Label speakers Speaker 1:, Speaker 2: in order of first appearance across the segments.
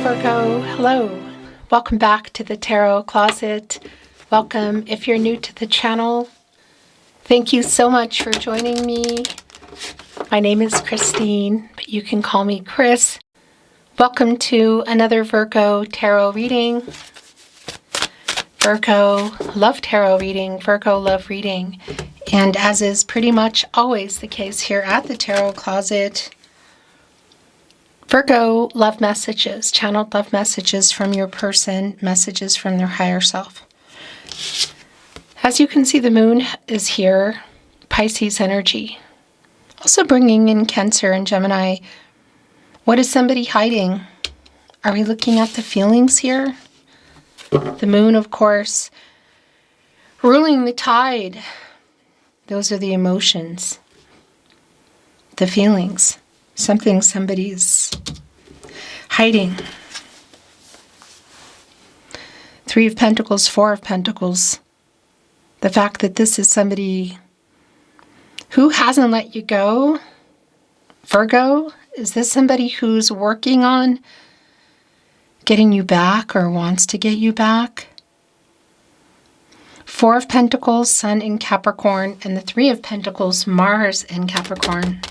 Speaker 1: Virgo. Hello. Welcome back to the Tarot Closet. Welcome if you're new to the channel. Thank you so much for joining me. My name is Christine, but you can call me Chris. Welcome to another Virgo tarot reading. Virgo love tarot reading, Virgo love reading. And as is pretty much always the case here at the Tarot Closet, Virgo love messages, channeled love messages from your person, messages from their higher self. As you can see, the moon is here, Pisces energy. Also bringing in Cancer and Gemini. What is somebody hiding? Are we looking at the feelings here? The moon, of course, ruling the tide. Those are the emotions, the feelings. Something somebody's hiding. Three of Pentacles, Four of Pentacles. The fact that this is somebody who hasn't let you go. Virgo, is this somebody who's working on getting you back or wants to get you back? Four of Pentacles, Sun in Capricorn, and the Three of Pentacles, Mars in Capricorn.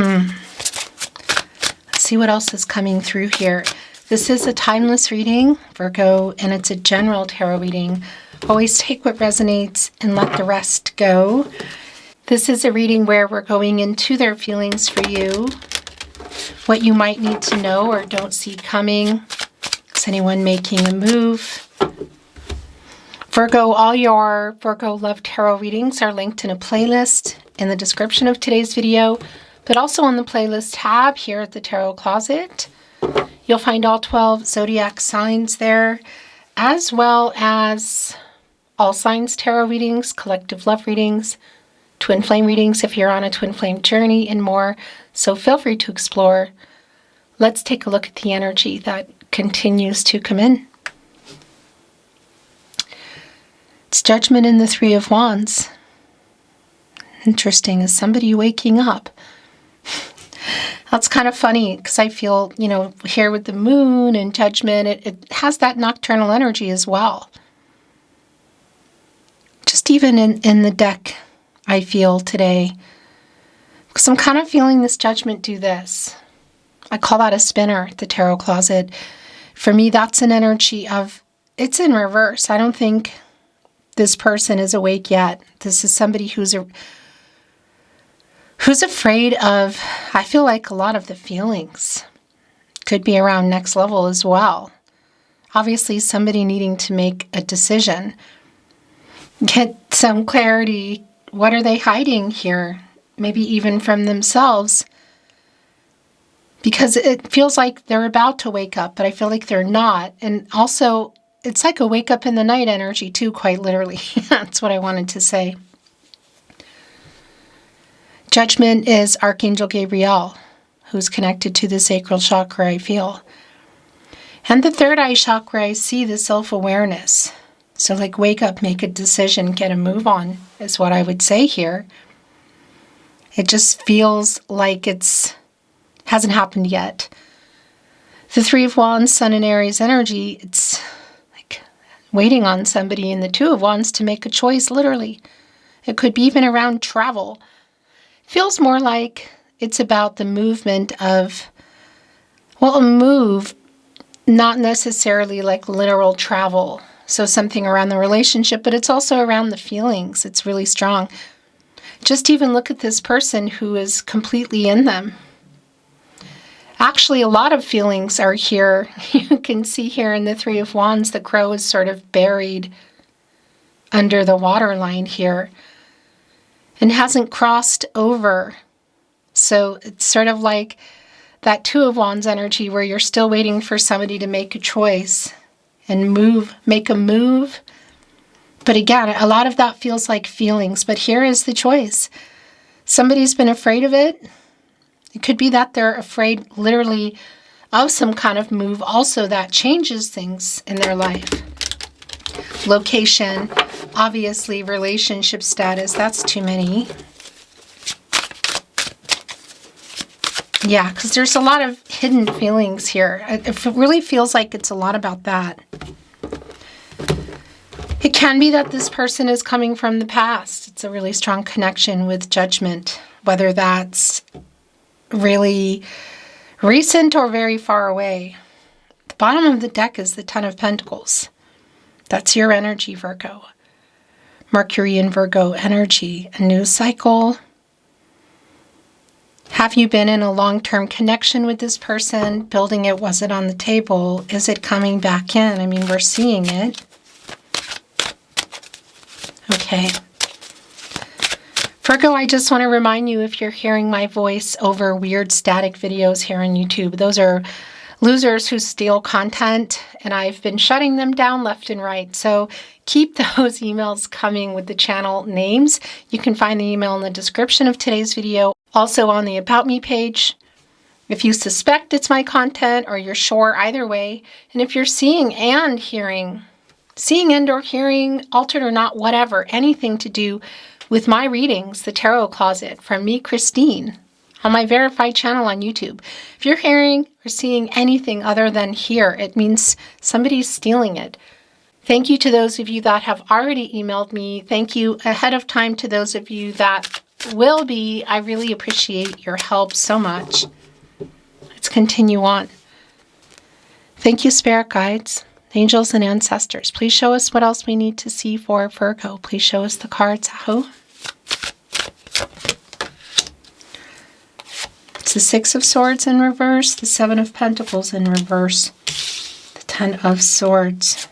Speaker 1: Let's see what else is coming through here. This is a timeless reading, Virgo, and it's a general tarot reading. Always take what resonates and let the rest go. This is a reading where we're going into their feelings for you, what you might need to know or don't see coming. Is anyone making a move? Virgo, all your Virgo Love Tarot readings are linked in a playlist in the description of today's video, but also on the playlist tab here at the Tarot Closet. You'll find all 12 zodiac signs there, as well as all signs tarot readings, collective love readings, twin flame readings if you're on a twin flame journey, and more. So feel free to explore. Let's take a look at the energy that continues to come in. It's Judgment in the Three of Wands. Interesting. Is somebody waking up? That's kind of funny because I feel, here with the moon and Judgment, it has that nocturnal energy as well. Just even in the deck, I feel today. Because I'm kind of feeling this Judgment do this. I call that a spinner, the Tarot Closet. For me, that's an energy of, it's in reverse. I don't think this person is awake yet. This is somebody who's afraid of, I feel like a lot of the feelings could be around next level as well. Obviously, somebody needing to make a decision, get some clarity. What are they hiding here? Maybe even from themselves. Because it feels like they're about to wake up, but I feel like they're not. And also, it's like a wake up in the night energy too, quite literally. That's what I wanted to say. Judgment is Archangel Gabriel, who's connected to the sacral chakra, I feel. And the third eye chakra, I see the self-awareness. So like wake up, make a decision, get a move on, is what I would say here. It just feels like hasn't happened yet. The Three of Wands, Sun and Aries energy, it's like waiting on somebody in the Two of Wands to make a choice, literally. It could be even around travel. Feels more like it's about the movement of, a move, not necessarily like literal travel. So something around the relationship, but it's also around the feelings. It's really strong. Just even look at this person who is completely in them. Actually, a lot of feelings are here. You can see here in the Three of Wands, the crow is sort of buried under the waterline here and hasn't crossed over. So it's sort of like that Two of Wands energy where you're still waiting for somebody to make a choice and make a move. But again, a lot of that feels like feelings, but here is the choice. Somebody's been afraid of it. It could be that they're afraid literally of some kind of move also that changes things in their life. Location, obviously relationship status, that's too many. Yeah, because there's a lot of hidden feelings here. It really feels like it's a lot about that. It can be that this person is coming from the past. It's a really strong connection with judgment, whether that's really recent or very far away. The bottom of the deck is the Ten of Pentacles. That's your energy, Virgo. Mercury in Virgo energy, a new cycle. Have you been in a long-term connection with this person? Building it, was it on the table? Is it coming back in? I mean, we're seeing it. Okay. Virgo, I just want to remind you, if you're hearing my voice over weird static videos here on YouTube, those are losers who steal content, and I've been shutting them down left and right. So keep those emails coming with the channel names. You can find the email in the description of today's video, also on the About Me page. If you suspect it's my content or you're sure, either way, and if you're seeing and or hearing, altered or not, whatever, anything to do with my readings, the Tarot Closet, from me, Christine, on my verified channel on YouTube. If you're hearing or seeing anything other than here, it means somebody's stealing it. Thank you to those of you that have already emailed me. Thank you ahead of time to those of you that will be. I really appreciate your help so much. Let's continue on. Thank you, Spirit Guides, Angels, and Ancestors. Please show us what else we need to see for Virgo. Please show us the cards. It's the Six of Swords in reverse, the Seven of Pentacles in reverse, the Ten of Swords,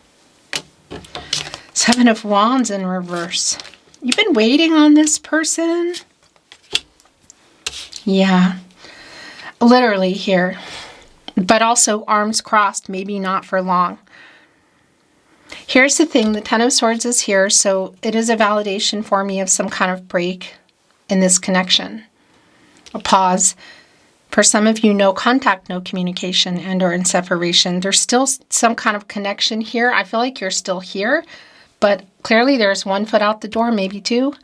Speaker 1: Seven of Wands in reverse. You've been waiting on this person? Yeah, literally here, but also arms crossed, maybe not for long. Here's the thing, the Ten of Swords is here, so it is a validation for me of some kind of break in this connection. A pause. For some of you, no contact, no communication, and or in separation. There's still some kind of connection here. I feel like you're still here, but clearly there's one foot out the door, maybe two.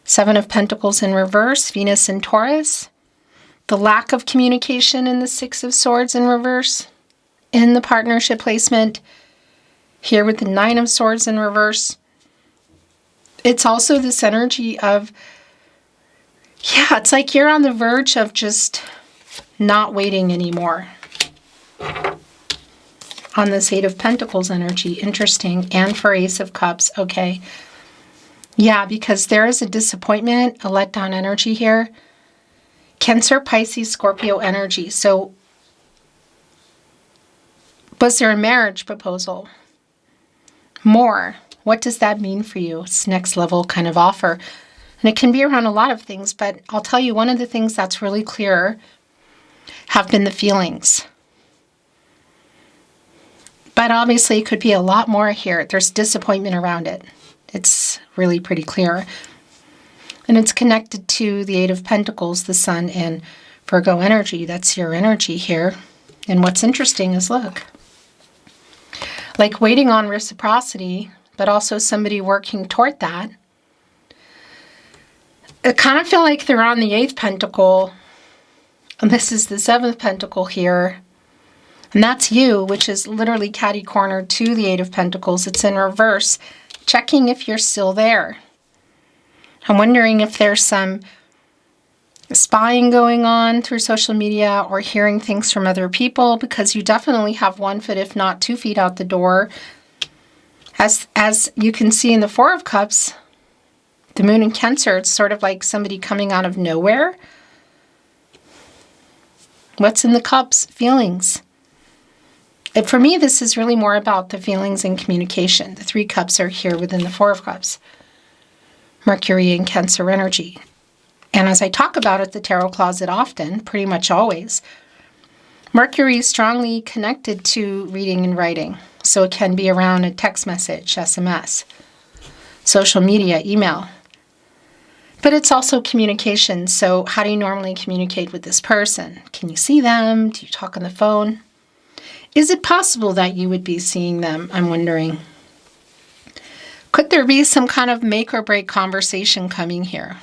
Speaker 1: Seven of Pentacles in reverse, Venus in Taurus. The lack of communication in the Six of Swords in reverse. In the partnership placement, here with the Nine of Swords in reverse. It's also this energy of, yeah, it's like you're on the verge of just not waiting anymore. On this Eight of Pentacles energy, interesting. And for Ace of Cups, okay. Yeah, because there is a disappointment, a letdown energy here. Cancer, Pisces, Scorpio energy. So, was there a marriage proposal? More. What does that mean for you? It's next level kind of offer. And it can be around a lot of things, but I'll tell you, one of the things that's really clear have been the feelings. But obviously it could be a lot more here. There's disappointment around it. It's really pretty clear. And it's connected to the Eight of Pentacles, the Sun, and Virgo energy. That's your energy here. And what's interesting is, look, like waiting on reciprocity, but also somebody working toward that. I kind of feel like they're on the Eighth Pentacle, and this is the Seventh Pentacle here. And that's you, which is literally catty-cornered to the Eight of Pentacles. It's in reverse, checking if you're still there. I'm wondering if there's some spying going on through social media or hearing things from other people, because you definitely have 1 foot, if not 2 feet out the door. As you can see in the Four of Cups, the Moon in Cancer, it's sort of like somebody coming out of nowhere. What's in the Cups? Feelings. For me, this is really more about the feelings and communication. The Three Cups are here within the Four of Cups. Mercury and Cancer energy. And as I talk about it, the Tarot Closet often, pretty much always, Mercury is strongly connected to reading and writing. So it can be around a text message, SMS, social media, email. But it's also communication. So how do you normally communicate with this person? Can you see them? Do you talk on the phone? Is it possible that you would be seeing them? I'm wondering. Could there be some kind of make or break conversation coming here?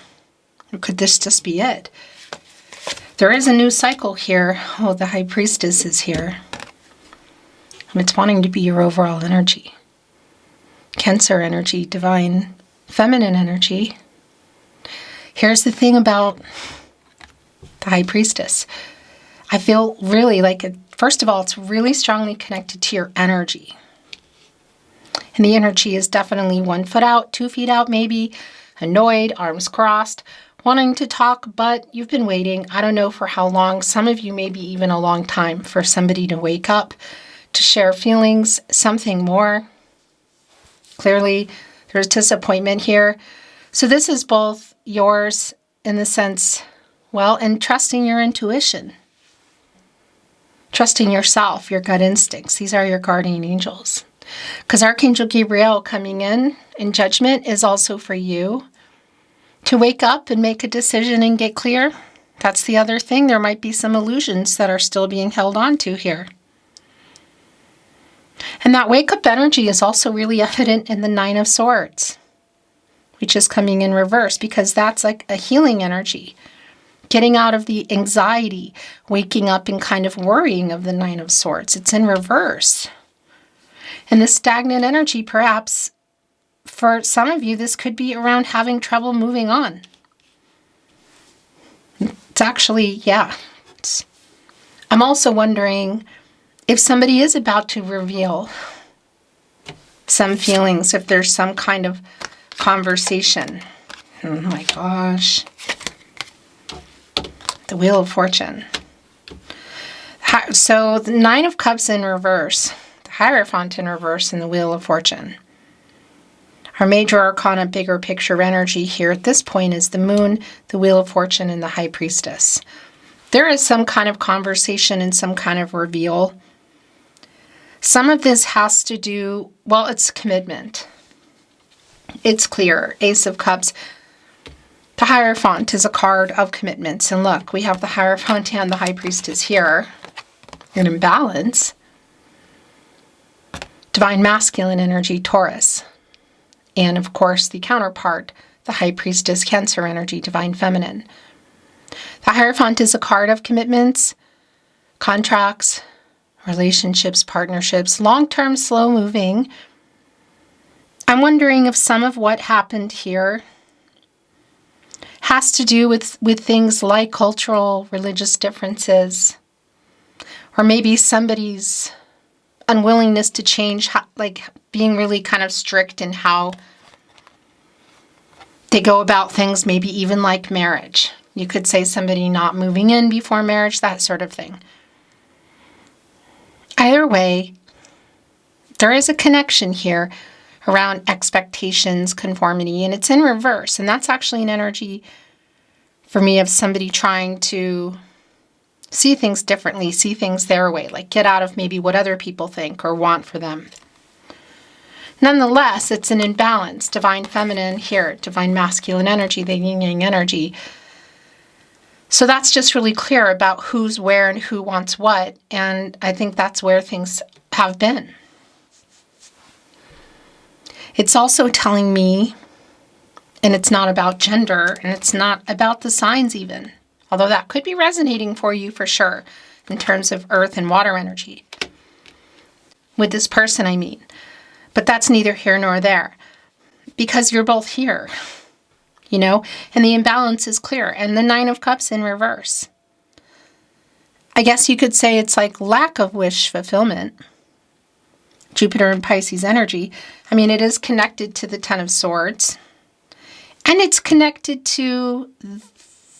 Speaker 1: Or could this just be it? There is a new cycle here. Oh, the High Priestess is here. And it's wanting to be your overall energy. Cancer energy, divine feminine energy. Here's the thing about the High Priestess. I feel really like, first of all, it's really strongly connected to your energy. And the energy is definitely 1 foot out, 2 feet out maybe, annoyed, arms crossed, wanting to talk, but you've been waiting. I don't know for how long. Some of you maybe even a long time for somebody to wake up, to share feelings, something more. Clearly, there's disappointment here. So this is both yours in the sense, well, and trusting your intuition. Trusting yourself, your gut instincts. These are your guardian angels. Because Archangel Gabriel coming in judgment is also for you to wake up and make a decision and get clear. That's the other thing. There might be some illusions that are still being held on to here. And that wake-up energy is also really evident in the 9 of Swords, which is coming in reverse, because that's like a healing energy. Getting out of the anxiety, waking up and kind of worrying of the 9 of Swords. It's in reverse. And the stagnant energy, perhaps, for some of you, this could be around having trouble moving on. It's actually, yeah. I'm also wondering if somebody is about to reveal some feelings, if there's some kind of conversation. Oh my gosh. The Wheel of Fortune. So the 9 of Cups in reverse, the Hierophant in reverse, and the Wheel of Fortune. Our major arcana, bigger picture energy here at this point is the Moon, the Wheel of Fortune, and the High Priestess. There is some kind of conversation and some kind of reveal. Some of this has to do, well, it's commitment. It's clear. Ace of Cups. The Hierophant is a card of commitments. And look, we have the Hierophant and the High Priestess here in imbalance. Divine masculine energy, Taurus. And of course, the counterpart, the High Priestess, Cancer energy, divine feminine. The Hierophant is a card of commitments, contracts, relationships, partnerships, long-term, slow-moving. I'm wondering if some of what happened here has to do with things like cultural, religious differences, or maybe somebody's unwillingness to change, like being really kind of strict in how they go about things, maybe even like marriage. You could say somebody not moving in before marriage, that sort of thing. Either way, there is a connection here around expectations, conformity, and it's in reverse. And that's actually an energy for me of somebody trying to see things differently, see things their way, like get out of maybe what other people think or want for them. Nonetheless, it's an imbalance. Divine feminine here, divine masculine energy, the yin-yang energy. So that's just really clear about who's where and who wants what. And I think that's where things have been. It's also telling me, and it's not about gender, and it's not about the signs even, although that could be resonating for you for sure in terms of earth and water energy. With this person, I mean. But that's neither here nor there, because you're both here. You know, and the imbalance is clear. And the 9 of Cups in reverse. I guess you could say it's like lack of wish fulfillment. Jupiter and Pisces energy. I mean, it is connected to the 10 of Swords. And it's connected to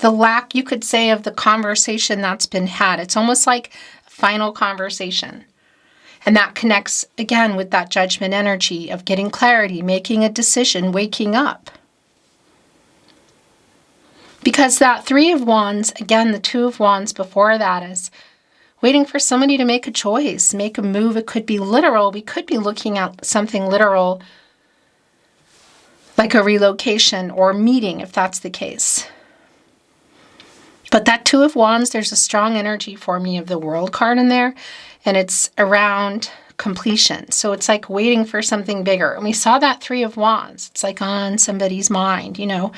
Speaker 1: the lack, you could say, of the conversation that's been had. It's almost like a final conversation. And that connects, again, with that judgment energy of getting clarity, making a decision, waking up. Because that 3 of Wands, again, the 2 of Wands before that is waiting for somebody to make a choice, make a move. It could be literal. We could be looking at something literal, like a relocation or meeting, if that's the case. But that 2 of Wands, there's a strong energy for me of the World card in there, and it's around completion. So it's like waiting for something bigger. And we saw that 3 of Wands. It's like on somebody's mind, you know,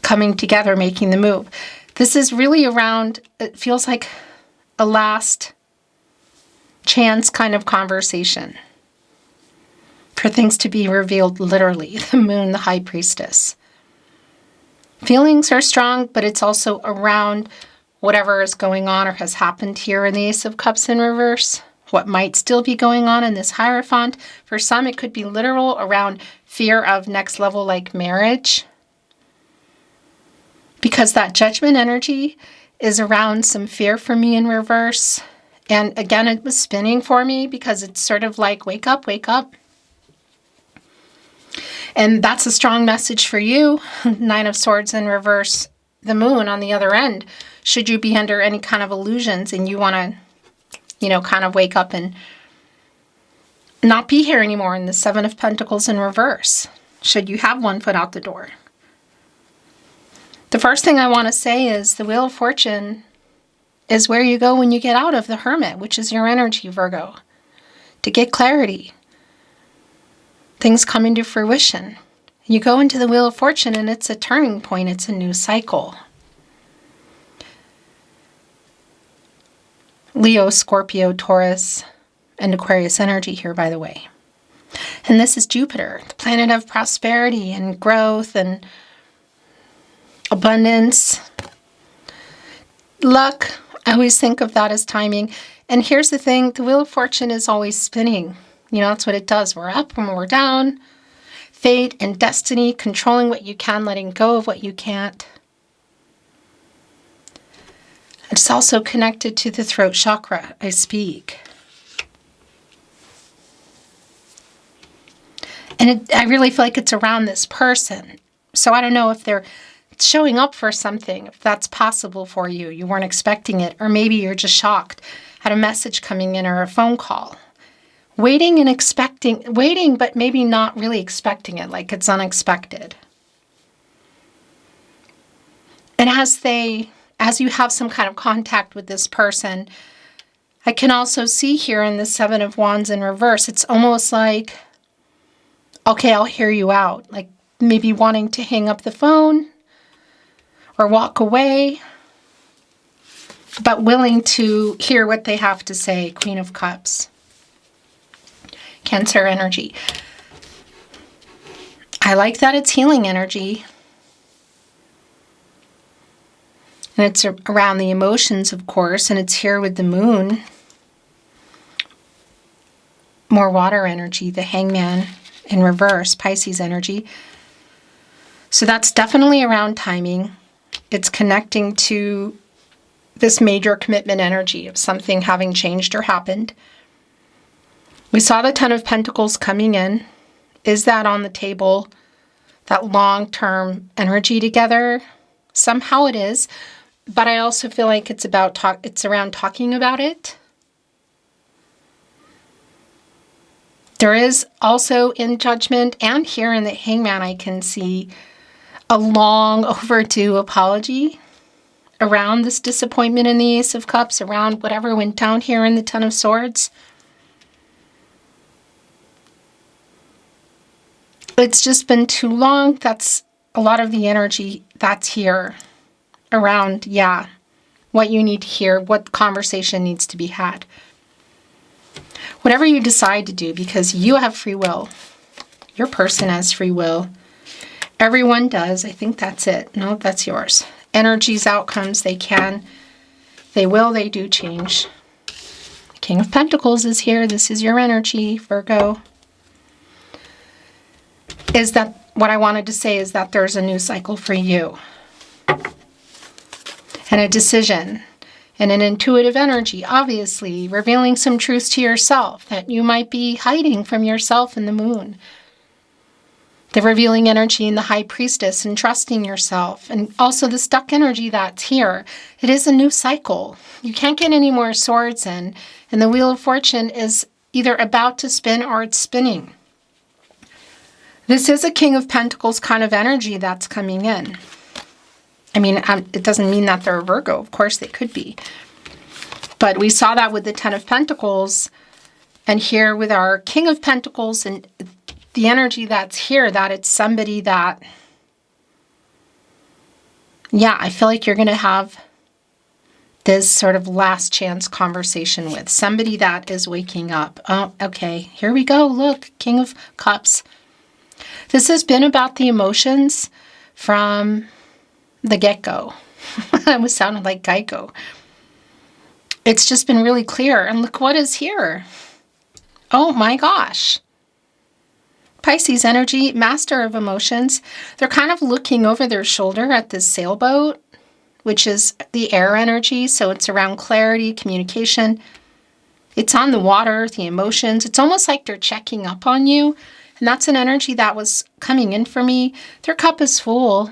Speaker 1: coming together, making the move. This is really around, it feels like a last chance kind of conversation for things to be revealed literally. The moon, the high priestess. Feelings are strong, but it's also around whatever is going on or has happened here in the Ace of Cups in reverse. What might still be going on in this Hierophant. For some, it could be literal around fear of next level like marriage. Because that Judgment energy is around some fear for me in reverse. And again, it was spinning for me because it's sort of like, wake up, wake up. And that's a strong message for you. Nine of Swords in reverse, the moon on the other end. Should you be under any kind of illusions and you want to, kind of wake up and not be here anymore, in the Seven of Pentacles in reverse, should you have one foot out the door. The first thing I want to say is the Wheel of Fortune is where you go when you get out of the Hermit, which is your energy, Virgo, to get clarity. Things come into fruition. You go into the Wheel of Fortune and it's a turning point. It's a new cycle. Leo, Scorpio, Taurus, and Aquarius energy here, by the way. And this is Jupiter, the planet of prosperity and growth and abundance. Luck, I always think of that as timing. And here's the thing, the Wheel of Fortune is always spinning. That's what it does. We're up and we're down. Fate and destiny, controlling what you can, letting go of what you can't. It's also connected to the throat chakra, I speak. And I really feel like it's around this person. So I don't know if they're showing up for something, if that's possible for you. You weren't expecting it, or maybe you're just shocked at a message coming in or a phone call. Waiting, but maybe not really expecting it, like it's unexpected. And as you have some kind of contact with this person, I can also see here in the Seven of Wands in reverse, it's almost like, okay, I'll hear you out. Like maybe wanting to hang up the phone or walk away, but willing to hear what they have to say. Queen of Cups. Cancer energy. I like that it's healing energy. And it's around the emotions, of course, and it's here with the moon. More water energy, the Hangman in reverse, Pisces energy. So that's definitely around timing. It's connecting to this major commitment energy of something having changed or happened. We saw the Ten of Pentacles coming in. Is that on the table? That long-term energy together? Somehow it is. But I also feel like it's around talking about it. There is also in Judgment and here in the Hangman, I can see a long overdue apology around this disappointment in the Ace of Cups, around whatever went down here in the Ten of Swords. It's just been too long. That's a lot of the energy that's here around, what you need to hear, what conversation needs to be had. Whatever you decide to do, because you have free will. Your person has free will. Everyone does. I think that's it. No, that's yours. Energies, outcomes, they can, they will, they do change. The King of Pentacles is here. This is your energy, Virgo. Is that what I wanted to say, is that there's a new cycle for you. And a decision. And an intuitive energy, obviously, revealing some truths to yourself that you might be hiding from yourself in the moon. The revealing energy in the High Priestess and trusting yourself. And also the stuck energy that's here. It is a new cycle. You can't get any more swords in. And the Wheel of Fortune is either about to spin or it's spinning. This is a King of Pentacles kind of energy that's coming in. I mean, it doesn't mean that they're a Virgo. Of course they could be. But we saw that with the Ten of Pentacles. And here with our King of Pentacles and the energy that's here, that it's somebody that Yeah, I feel like you're going to have this sort of last chance conversation with somebody that is waking up. Oh, okay, here we go. Look, King of Cups. This has been about the emotions from the get-go. I was sounding like Geico. It's just been really clear. And look what is here. Oh my gosh. Pisces energy, master of emotions. They're kind of looking over their shoulder at this sailboat, which is the air energy. So it's around clarity, communication. It's on the water, the emotions. It's almost like they're checking up on you. And that's an energy that was coming in for me. Their cup is full.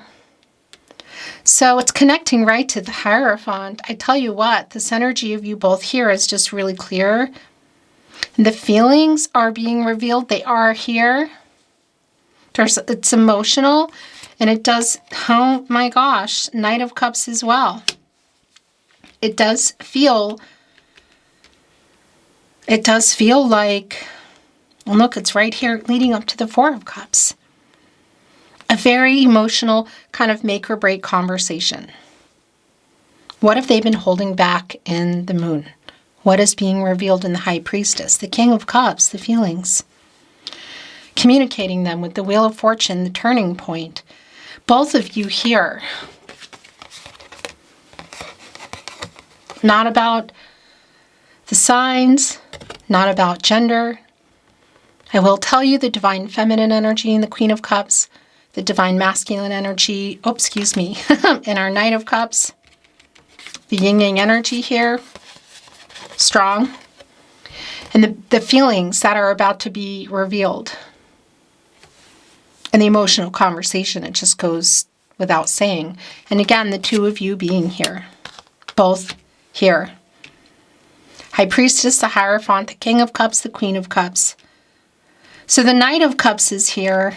Speaker 1: So it's connecting right to the Hierophant. I tell you what, this energy of you both here is just really clear. And the feelings are being revealed. They are here. It's emotional. And it does, oh my gosh, Knight of Cups as well. It does feel like, well, look, it's right here leading up to the Four of Cups. A very emotional kind of make or break conversation. What have they been holding back in the Moon? What is being revealed in the High Priestess? The King of Cups, the feelings. Communicating them with the Wheel of Fortune, the turning point. Both of you here. Not about the signs, not about gender. I will tell you the Divine Feminine energy in the Queen of Cups, the Divine Masculine energy, in our Knight of Cups. The yin-yang energy here, strong. And the feelings that are about to be revealed. And the emotional conversation, it just goes without saying. And again, the two of you being here. Both here. High Priestess, the Hierophant, the King of Cups, the Queen of Cups. So the Knight of Cups is here.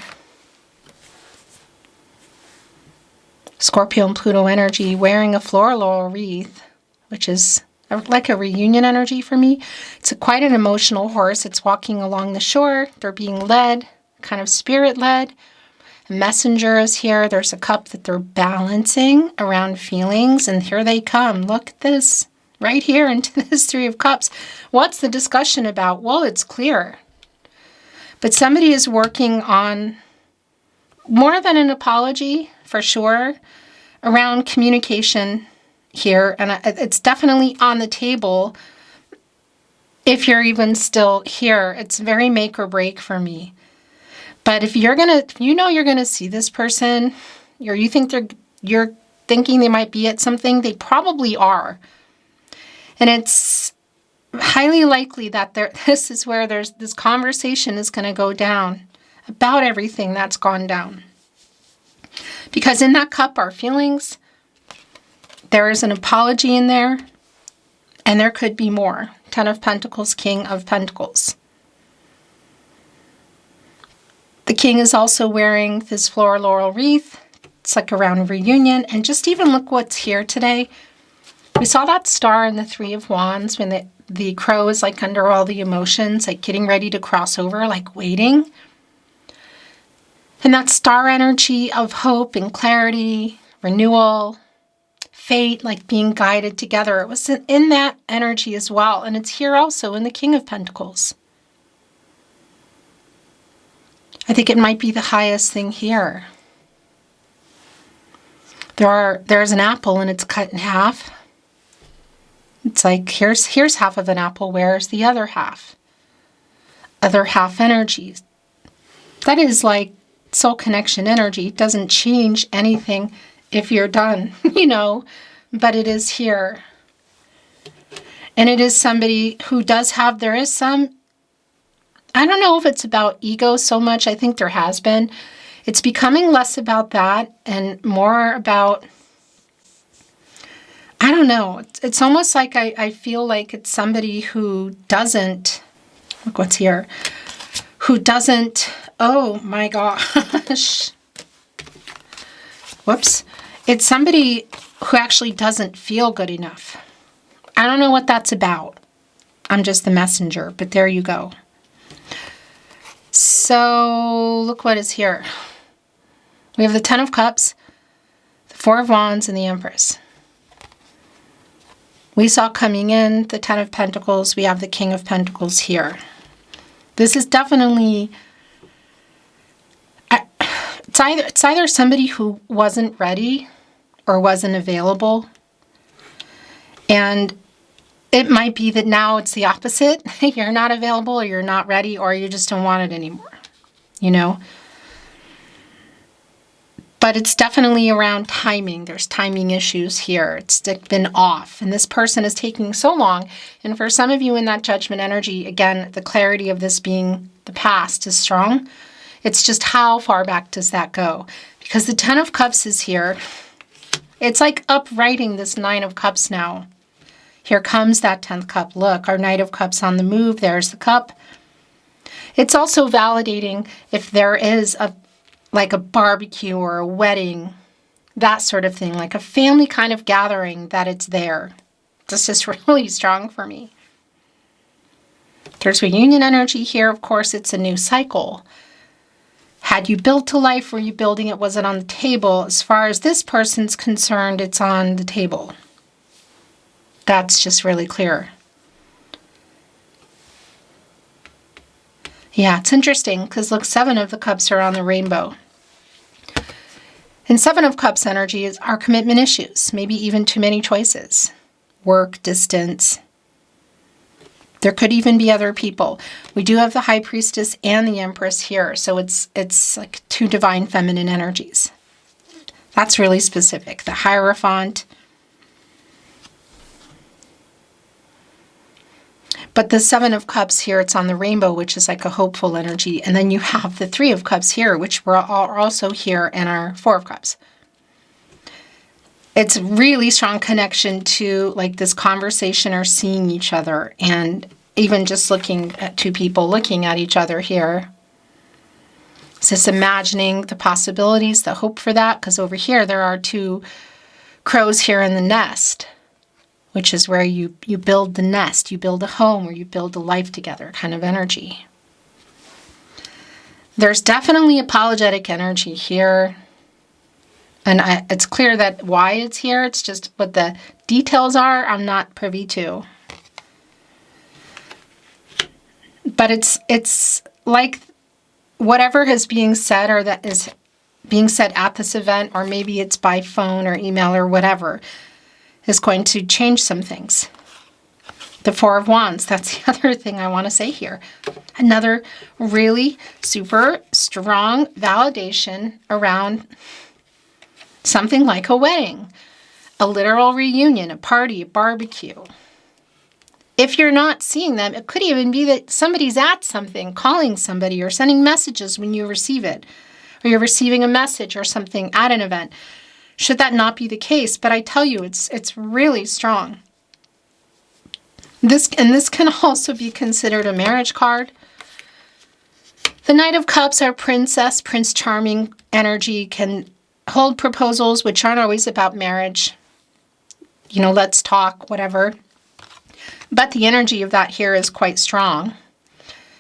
Speaker 1: Scorpio and Pluto energy, wearing a floral wreath, which is like a reunion energy for me. It's quite an emotional horse. It's walking along the shore. They're being led, kind of spirit-led. A messenger is here. There's a cup that they're balancing around feelings, and here they come. Look at this, right here into this Three of Cups. What's the discussion about? Well, it's clear. But somebody is working on more than an apology, for sure, around communication here. And it's definitely on the table if you're even still here. It's very make or break for me. But if you're going to, you're going to see this person, or you're thinking they might be at something, they probably are. And it's highly likely that this is where this conversation is going to go down about everything that's gone down. Because in that cup are feelings, there is an apology in there, and there could be more. Ten of Pentacles, King of Pentacles. The King is also wearing this floral laurel wreath. It's like around reunion. And just even look what's here today. We saw that star in the Three of Wands when the crow is like under all the emotions, like getting ready to cross over, like waiting. And that star energy of hope and clarity, renewal, fate, like being guided together. It was in that energy as well. And it's here also in the King of Pentacles. I think it might be the highest thing here. There's an apple and it's cut in half. It's like, here's half of an apple. Where's the other half? Other half energy. That is like soul connection energy. It doesn't change anything if you're done, but it is here. And it is somebody who there is some, I don't know if it's about ego so much. I think there has been. It's becoming less about that and more about, I don't know. It's almost like I feel like it's somebody who doesn't, look what's here, who doesn't, oh my gosh. Whoops. It's somebody who actually doesn't feel good enough. I don't know what that's about. I'm just the messenger, but there you go. So look what is here. We have the Ten of Cups, the Four of Wands and the Empress. We saw coming in the Ten of Pentacles. We have the King of Pentacles here. This is definitely, it's either somebody who wasn't ready or wasn't available. And it might be that now it's the opposite. You're not available, or you're not ready, or you just don't want it anymore, you know? But it's definitely around timing. There's timing issues here. It's been off. And this person is taking so long. And for some of you in that Judgment energy, again, the clarity of this being the past is strong. It's just how far back does that go? Because the Ten of Cups is here. It's like upwriting this Nine of Cups now. Here comes that 10th cup. Look, our Knight of Cups on the move. There's the cup. It's also validating if there is like a barbecue or a wedding, that sort of thing, like a family kind of gathering, that it's there. This is really strong for me. There's reunion energy here. Of course, it's a new cycle. Had you built a life? Were you building it? Was it on the table? As far as this person's concerned, it's on the table. That's just really clear. Yeah, it's interesting because look, Seven of the Cups are on the rainbow. And Seven of Cups energy is our commitment issues, maybe even too many choices. Work, distance. There could even be other people. We do have the High Priestess and the Empress here, so it's like two divine feminine energies. That's really specific. The Hierophant. But the Seven of Cups here, it's on the rainbow, which is like a hopeful energy. And then you have the Three of Cups here, which are also here in our Four of Cups. It's really strong connection to like this conversation or seeing each other. And even just looking at two people looking at each other here. It's just imagining the possibilities, the hope for that. Because over here, there are two crows here in the nest, which is where you build the nest, you build a home, or you build a life together kind of energy. There's definitely apologetic energy here. And it's clear that why it's here. It's just what the details are, I'm not privy to. But it's like whatever is being said or that is being said at this event, or maybe it's by phone or email or whatever, is going to change some things. The Four of Wands, that's the other thing I want to say here. Another really super strong validation around something like a wedding, a literal reunion, a party, a barbecue. If you're not seeing them, it could even be that somebody's at something, calling somebody or sending messages when you receive it, or you're receiving a message or something at an event. Should that not be the case? But I tell you, it's really strong. This can also be considered a marriage card. The Knight of Cups, our princess, Prince Charming energy, can hold proposals which aren't always about marriage. You know, let's talk, whatever. But the energy of that here is quite strong,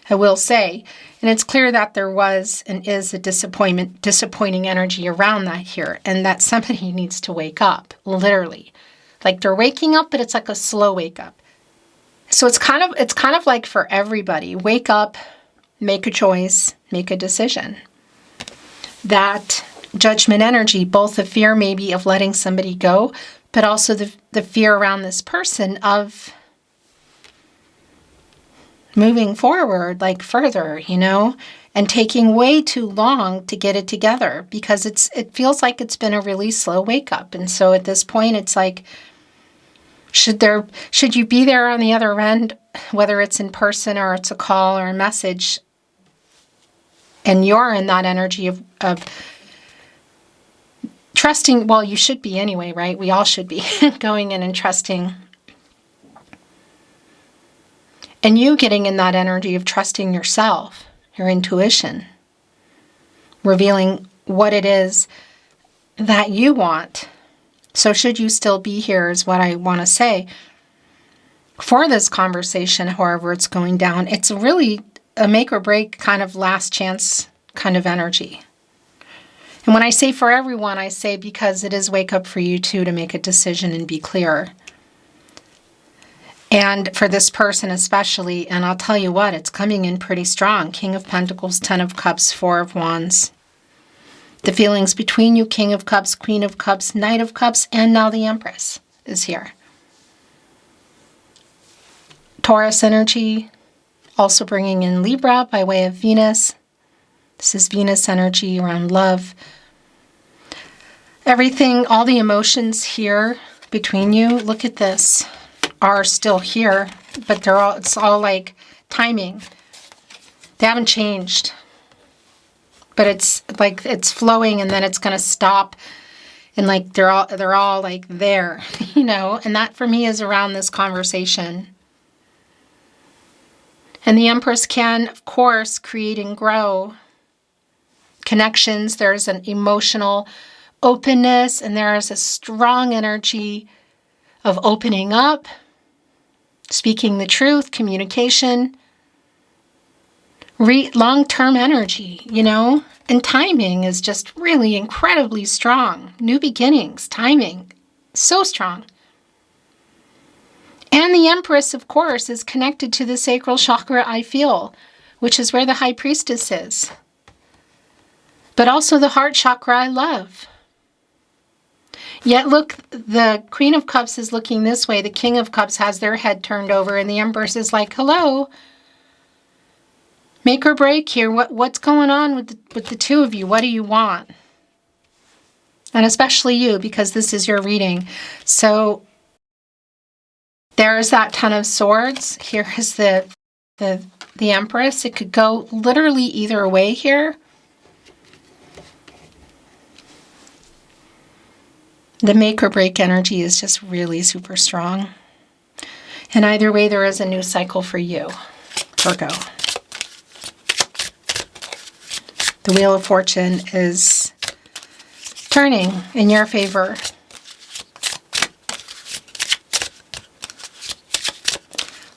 Speaker 1: I will say. And it's clear that there was and is a disappointing energy around that here, and that somebody needs to wake up, literally. Like they're waking up, but it's like a slow wake up. So it's kind of like for everybody, wake up, make a choice, make a decision. That Judgment energy, both the fear maybe of letting somebody go, but also the fear around this person of moving forward, like further, you know, and taking way too long to get it together because it feels like it's been a really slow wake up. And so at this point, it's like, should you be there on the other end, whether it's in person or it's a call or a message, and you're in that energy of trusting, well, you should be anyway, right? We all should be going in and trusting. And you getting in that energy of trusting yourself, your intuition, revealing what it is that you want. So should you still be here is what I want to say. For this conversation, however it's going down, it's really a make or break kind of last chance kind of energy. And when I say for everyone, I say because it is wake up for you too to make a decision and be clear. And for this person especially, and I'll tell you what, it's coming in pretty strong. King of Pentacles, 10 of Cups, 4 of Wands. The feelings between you, King of Cups, Queen of Cups, Knight of Cups, and now the Empress is here. Taurus energy, also bringing in Libra by way of Venus. This is Venus energy around love. Everything, all the emotions here between you, look at this, are still here, but it's all like timing. They haven't changed. But it's like it's flowing and then it's going to stop, and like they're all like there, you know, and that for me is around this conversation. And the Empress can, of course, create and grow connections. There's an emotional openness, and there is a strong energy of opening up, speaking the truth, communication, long-term energy, you know, and timing is just really incredibly strong. New beginnings, timing, so strong. And the Empress, of course, is connected to the sacral chakra, I feel, which is where the High Priestess is. But also the heart chakra, I love. Yet look, the Queen of Cups is looking this way. The King of Cups has their head turned over, and the Empress is like, hello, make or break here. What's going on with the two of you? What do you want? And especially you, because this is your reading. So there's that Ten of Swords. Here is the Empress. It could go literally either way here. The make or break energy is just really super strong. And either way, there is a new cycle for you, Virgo. The Wheel of Fortune is turning in your favor.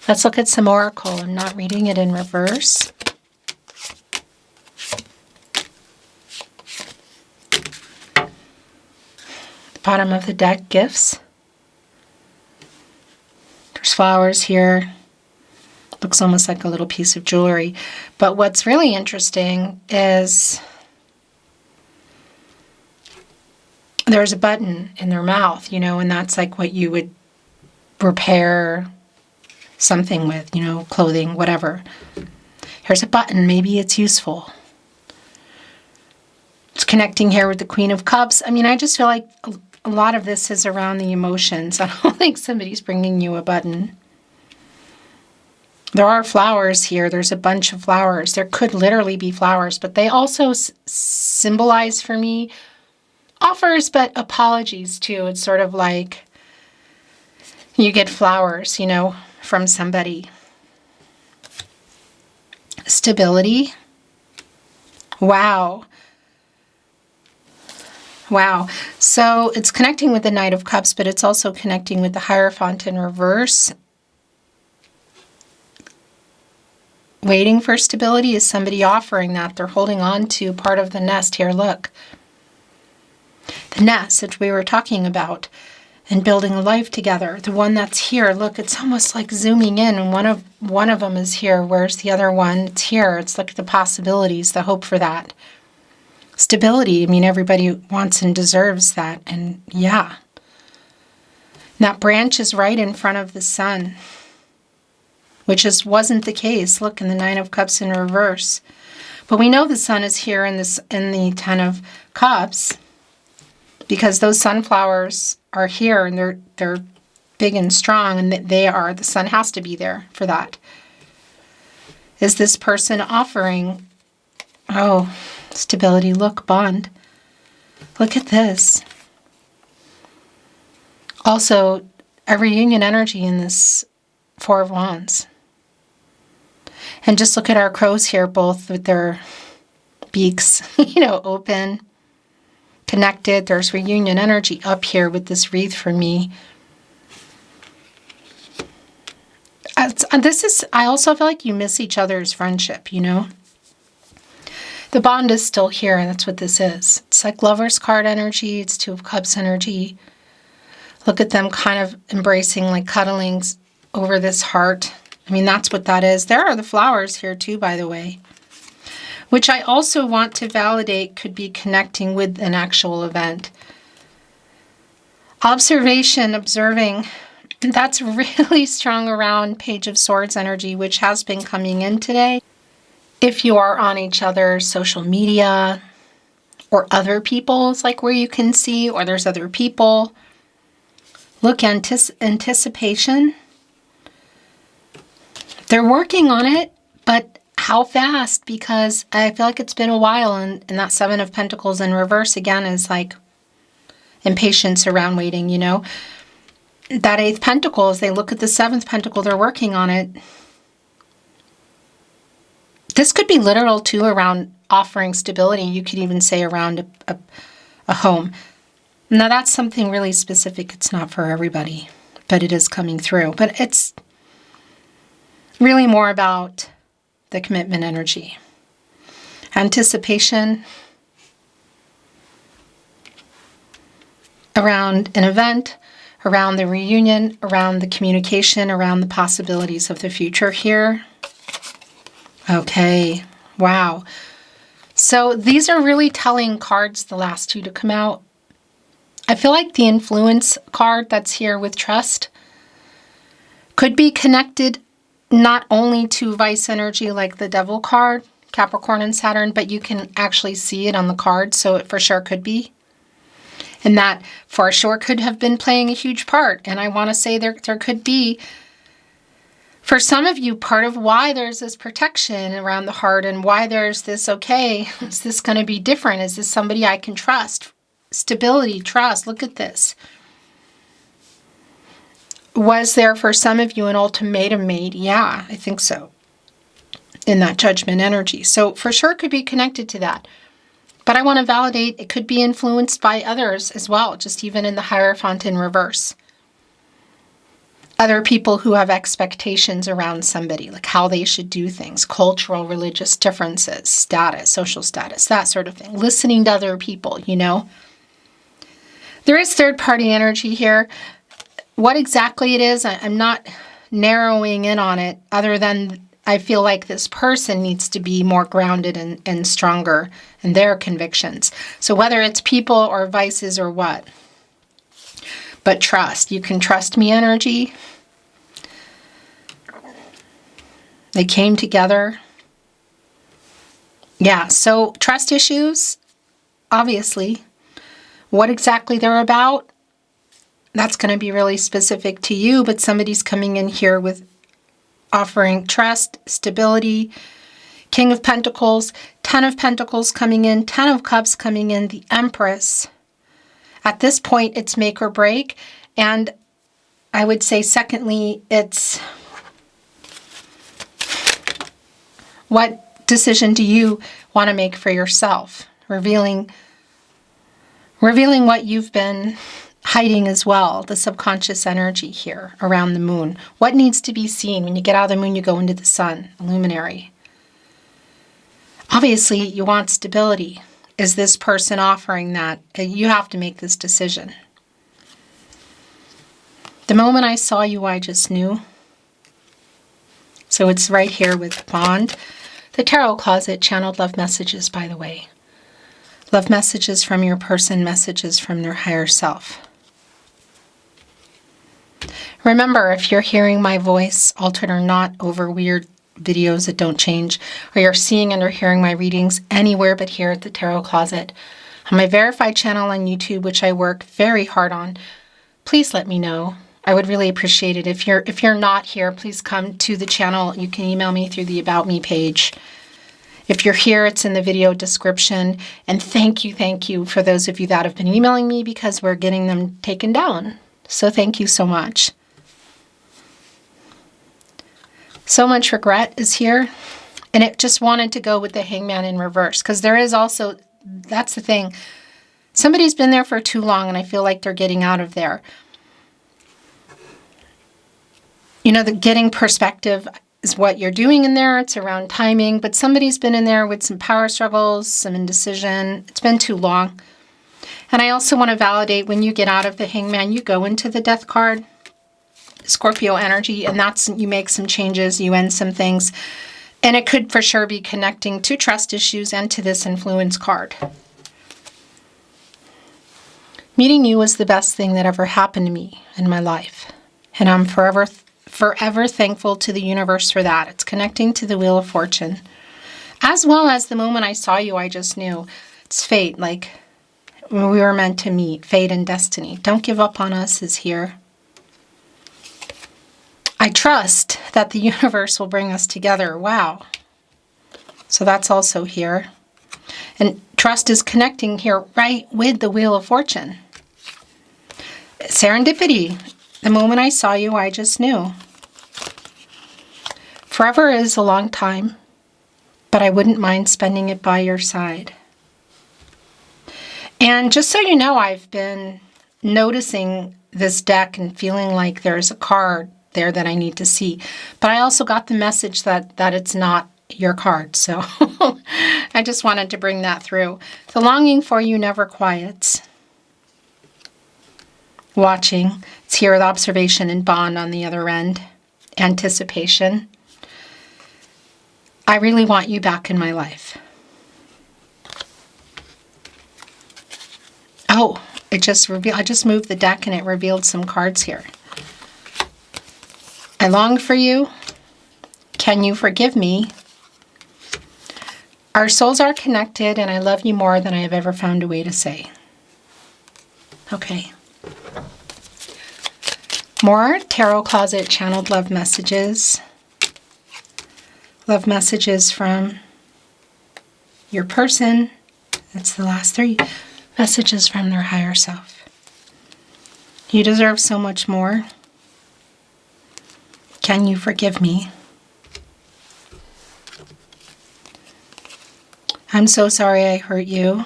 Speaker 1: Let's look at some oracle. I'm not reading it in reverse. The bottom of the deck, gifts. There's flowers here. Looks almost like a little piece of jewelry. But what's really interesting is there's a button in their mouth, you know, and that's like what you would repair something with, you know, clothing, whatever. Here's a button. Maybe it's useful. It's connecting here with the Queen of Cups. I mean, I just feel like a lot of this is around the emotions. I don't think somebody's bringing you a button. There are flowers here. There's a bunch of flowers. There could literally be flowers, but they also symbolize for me offers, but apologies too. It's sort of like you get flowers, you know, from somebody. Stability. Wow. Wow. So it's connecting with the Knight of Cups, but it's also connecting with the Hierophant in reverse. Waiting for stability is somebody offering that. They're holding on to part of the nest here. Look. The nest that we were talking about and building a life together. The one that's here, look, it's almost like zooming in, and one of them is here. Where's the other one? It's here. It's like the possibilities, the hope for that. Stability, I mean, everybody wants and deserves that, and yeah. That branch is right in front of the sun, which wasn't the case. Look, in the Nine of Cups in reverse. But we know the sun is here in the Ten of Cups, because those sunflowers are here, and they're big and strong, and the sun has to be there for that. Is this person offering, oh, stability, look, bond. Look at this. Also, a reunion energy in this Four of Wands. And just look at our crows here, both with their beaks, you know, open, connected. There's reunion energy up here with this wreath for me. I also feel like you miss each other's friendship, you know. The bond is still here, and that's what this is. It's It's like Lover's card energy. It's Two of Cups energy. Look at them kind of embracing, like cuddling over this heart. I mean, that's what that is. There are the flowers here too, by the way, which I also want to validate could be connecting with an actual event. Observation, observing, that's really strong around Page of Swords energy, which has been coming in today. If you are on each other's social media or other people's, like where you can see, or there's other people, look, anticipation. They're working on it, but how fast? Because I feel like it's been a while, and that Seven of Pentacles in reverse again is like impatience around waiting, you know. That Eighth Pentacle, as they look at the Seventh Pentacle, they're working on it. This could be literal too around offering stability. You could even say around a home. Now that's something really specific. It's not for everybody, but it is coming through. But it's really more about the commitment energy. Anticipation around an event, around the reunion, around the communication, around the possibilities of the future here. Okay, wow. So these are really telling cards, the last two to come out. I feel like the influence card that's here with trust could be connected not only to vice energy like the Devil card, Capricorn and Saturn, but you can actually see it on the card, so it for sure could be. And that for sure could have been playing a huge part. And I want to say there could be, for some of you, part of why there's this protection around the heart and why there's this, okay, is this going to be different? Is this somebody I can trust? Stability, trust, look at this. Was there for some of you an ultimatum made? Yeah, I think so. In that Judgment energy. So for sure it could be connected to that. But I want to validate it could be influenced by others as well, just even in the Hierophant in reverse. Other people who have expectations around somebody, like how they should do things, cultural, religious differences, status, social status, that sort of thing. Listening to other people, you know. There is third-party energy here. What exactly it is, I'm not narrowing in on it, other than I feel like this person needs to be more grounded and stronger in their convictions. So whether it's people or vices or what. But trust. You can trust me energy. They came together. Yeah, so trust issues, obviously. What exactly they're about, that's going to be really specific to you, but somebody's coming in here with offering trust, stability, King of Pentacles, Ten of Pentacles coming in, Ten of Cups coming in, the Empress. At this point, it's make or break. And I would say, secondly, it's what decision do you want to make for yourself? Revealing what you've been hiding as well, the subconscious energy here around the moon. What needs to be seen? When you get out of the moon, you go into the sun, a luminary. Obviously, you want stability. Is this person offering that? You have to make this decision. The moment I saw you, I just knew. So it's right here with Bond. The Tarot Closet channeled love messages, by the way. Love messages from your person, messages from their higher self. Remember, if you're hearing my voice, altered or not, over weird videos that don't change, or you're seeing and or hearing my readings anywhere but here at the Tarot Closet, on my verified channel on YouTube, which I work very hard on, please let me know. I would really appreciate it. If you're not here, please come to the channel. You can email me through the About Me page. If you're here, it's in the video description. And thank you for those of you that have been emailing me, because we're getting them taken down. So thank you so much. So much regret is here. And it just wanted to go with the Hangman in reverse, because there is also, that's the thing, somebody's been there for too long and I feel like they're getting out of there. You know, the getting perspective is what you're doing in there. It's around timing, but somebody's been in there with some power struggles, some indecision. It's been too long. And I also want to validate when you get out of the Hangman, you go into the Death card, Scorpio energy, and that's, you make some changes, you end some things. And it could for sure be connecting to trust issues and to this influence card. Meeting you was the best thing that ever happened to me in my life. And I'm forever thankful to the universe for that. It's connecting to the Wheel of Fortune. As well as the moment I saw you, I just knew. It's fate, like we were meant to meet. Fate and destiny. Don't give up on us is here. I trust that the universe will bring us together. Wow. So that's also here. And trust is connecting here right with the Wheel of Fortune. Serendipity. The moment I saw you, I just knew. Forever is a long time, but I wouldn't mind spending it by your side. And just so you know, I've been noticing this deck and feeling like there's a card there that I need to see. But I also got the message that it's not your card. So I just wanted to bring that through. The longing for you never quiets. Watching. It's here with observation and bond on the other end. Anticipation. I really want you back in my life. Oh, it just revealed. I just moved the deck and it revealed some cards here. I long for you. Can you forgive me? Our souls are connected and I love you more than I have ever found a way to say. Okay. More Tarot Closet channeled love messages. Love messages from your person. That's the last three. Messages from their higher self. You deserve so much more. Can you forgive me? I'm so sorry I hurt you.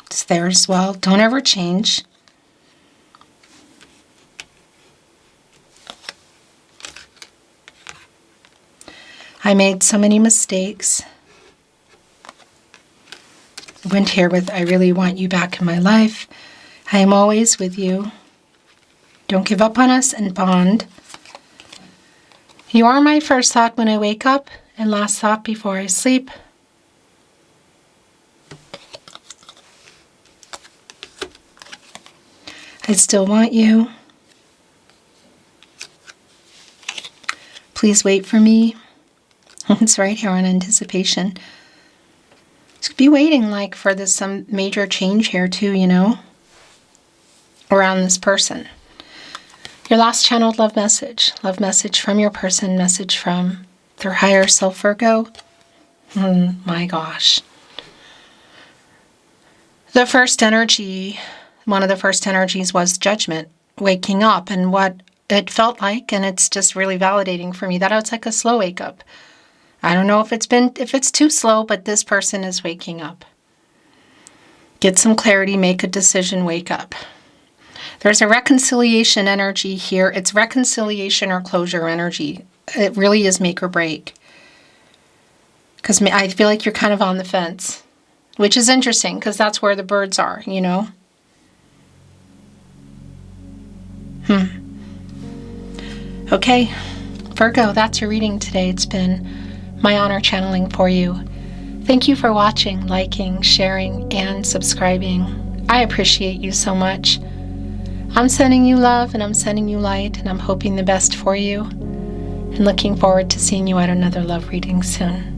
Speaker 1: It's there as well. Don't ever change. I made so many mistakes. I went here with, I really want you back in my life. I am always with you. Don't give up on us and bond. You are my first thought when I wake up and last thought before I sleep. I still want you. Please wait for me. It's right here on anticipation. Just be waiting like for this some major change here too, you know, around this person. Your last channeled love message from your person, message from their higher self, Virgo. My gosh. The first energy, one of the first energies was judgment, waking up, and what it felt like, and it's just really validating for me that it's like a slow wake up. I don't know if it's too slow, but this person is waking up. Get some clarity, make a decision, wake up. There's a reconciliation energy here. It's reconciliation or closure energy. It really is make or break. Because I feel like you're kind of on the fence, which is interesting because that's where the birds are, you know? Okay, Virgo, that's your reading today. It's been my honor channeling for you. Thank you for watching, liking, sharing, and subscribing. I appreciate you so much. I'm sending you love and I'm sending you light and I'm hoping the best for you and looking forward to seeing you at another love reading soon.